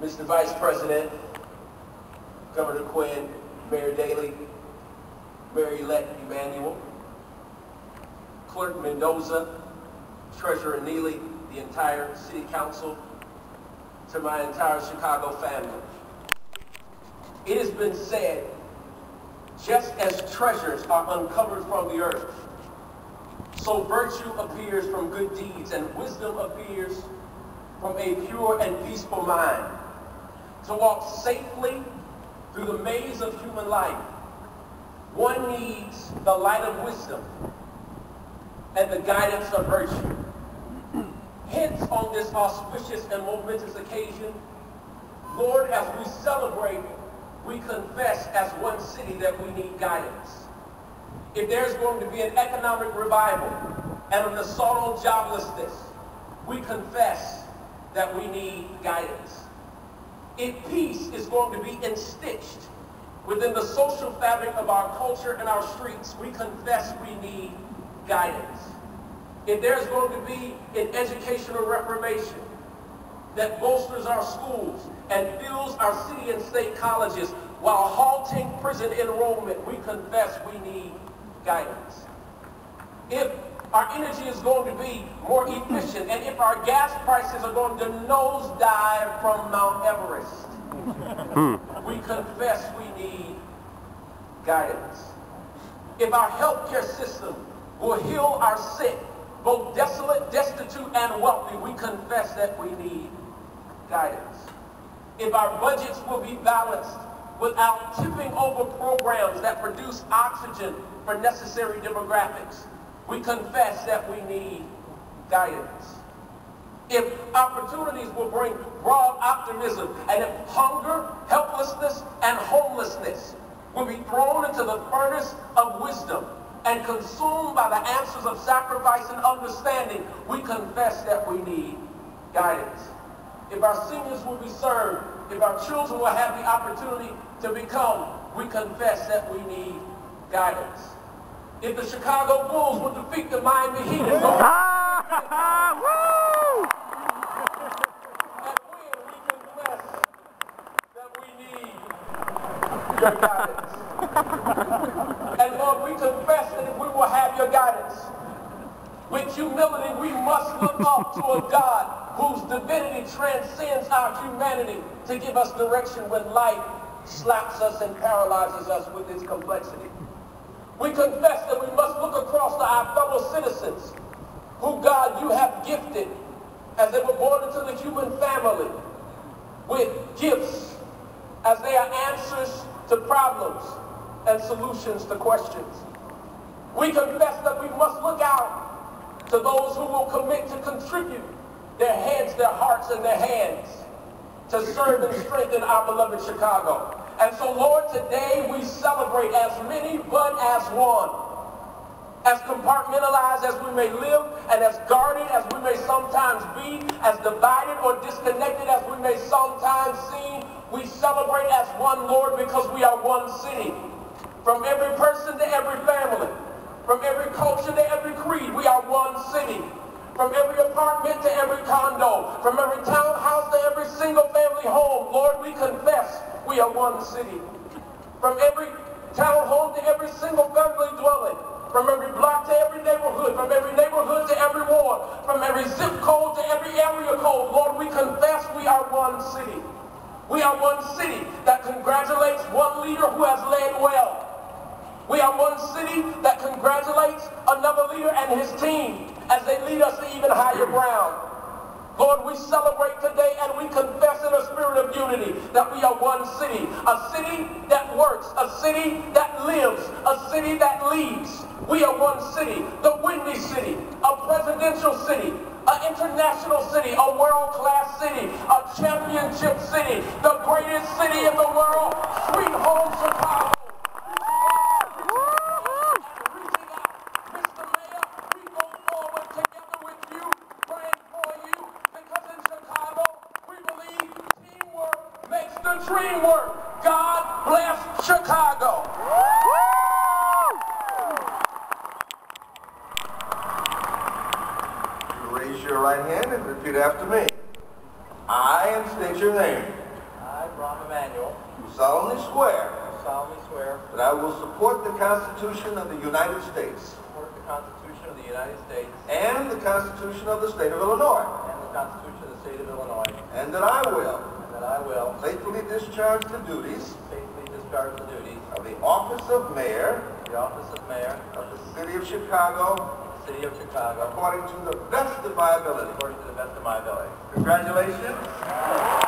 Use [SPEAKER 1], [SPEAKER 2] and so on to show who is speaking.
[SPEAKER 1] Mr. Vice President, Governor Quinn, Mayor Daley, Mayor-elect Emanuel, Clerk Mendoza, Treasurer Neely, the entire City Council, to my entire Chicago family. It has been said, just as treasures are uncovered from the earth, so virtue appears from good deeds and wisdom appears from a pure and peaceful mind. To walk safely through the maze of human life, one needs the light of wisdom and the guidance of virtue. Hence, on this auspicious and momentous occasion, Lord, as we celebrate, we confess as one city that we need guidance. If there's going to be an economic revival and an assault on joblessness, we confess that we need guidance. If peace is going to be institched within the social fabric of our culture and our streets, we confess we need guidance. If there's going to be an educational reformation that bolsters our schools and fills our city and state colleges while halting prison enrollment, we confess we need guidance. If our energy is going to be more efficient, and if our gas prices are going to nosedive from Mount Everest, we confess we need guidance. If our healthcare system will heal our sick, both desolate, destitute, and wealthy, we confess that we need guidance. If our budgets will be balanced without tipping over programs that produce oxygen for necessary demographics, we confess that we need guidance. If opportunities will bring broad optimism, and if hunger, helplessness, and homelessness will be thrown into the furnace of wisdom and consumed by the answers of sacrifice and understanding, we confess that we need guidance. If our seniors will be served, if our children will have the opportunity to become, we confess that we need guidance. If the Chicago Bulls will defeat the Miami Heat and go and win, we confess that we need your guidance. And Lord, we confess that if we will have your guidance, with humility we must look up to a God whose divinity transcends our humanity to give us direction when life slaps us and paralyzes us with its complexity. We confess that we must look across to our fellow citizens who, God, you have gifted as they were born into the human family with gifts as they are answers to problems and solutions to questions. We confess that we must look out to those who will commit to contribute their heads, their hearts, and their hands to serve and strengthen our beloved Chicago. And so, Lord, today we celebrate as many but as one. As compartmentalized as we may live, and as guarded as we may sometimes be, as divided or disconnected as we may sometimes seem, we celebrate as one, Lord, because we are one city. From every person to every family, from every culture to every creed, we are one city. From every apartment to every condo, from every townhouse to every single family home, Lord, we confess we are one city. From every townhome to every single family dwelling, from every block to every neighborhood, from every neighborhood to every ward, from every zip code to every area code, Lord, we confess we are one city. We are one city that congratulates one leader who has led well. We are one city that congratulates another leader and his team as they lead us to even higher ground. Lord, we celebrate today and we confess in a spirit of unity that we are one city. A city that works, a city that lives, a city that leads. We are one city, the windy city, a presidential city, an international city, a world-class city, a championship city, the greatest city in the world, sweet home Chicago. Dream work. God bless Chicago.
[SPEAKER 2] Raise your right hand and repeat after me. I, and state your name,
[SPEAKER 1] solemnly swear
[SPEAKER 2] do solemnly swear
[SPEAKER 1] that I will support the Constitution of the United States
[SPEAKER 2] to support the Constitution of the United States
[SPEAKER 1] and the Constitution of the State of Illinois,
[SPEAKER 2] and the Constitution of the State of Illinois,
[SPEAKER 1] and that I will
[SPEAKER 2] and that I will
[SPEAKER 1] faithfully discharge the duties
[SPEAKER 2] faithfully discharge the duties
[SPEAKER 1] of the office of mayor
[SPEAKER 2] of the office of mayor
[SPEAKER 1] of the city of Chicago
[SPEAKER 2] of the City of Chicago
[SPEAKER 1] according to the best of my ability.
[SPEAKER 2] according to the best of my ability.
[SPEAKER 1] Congratulations.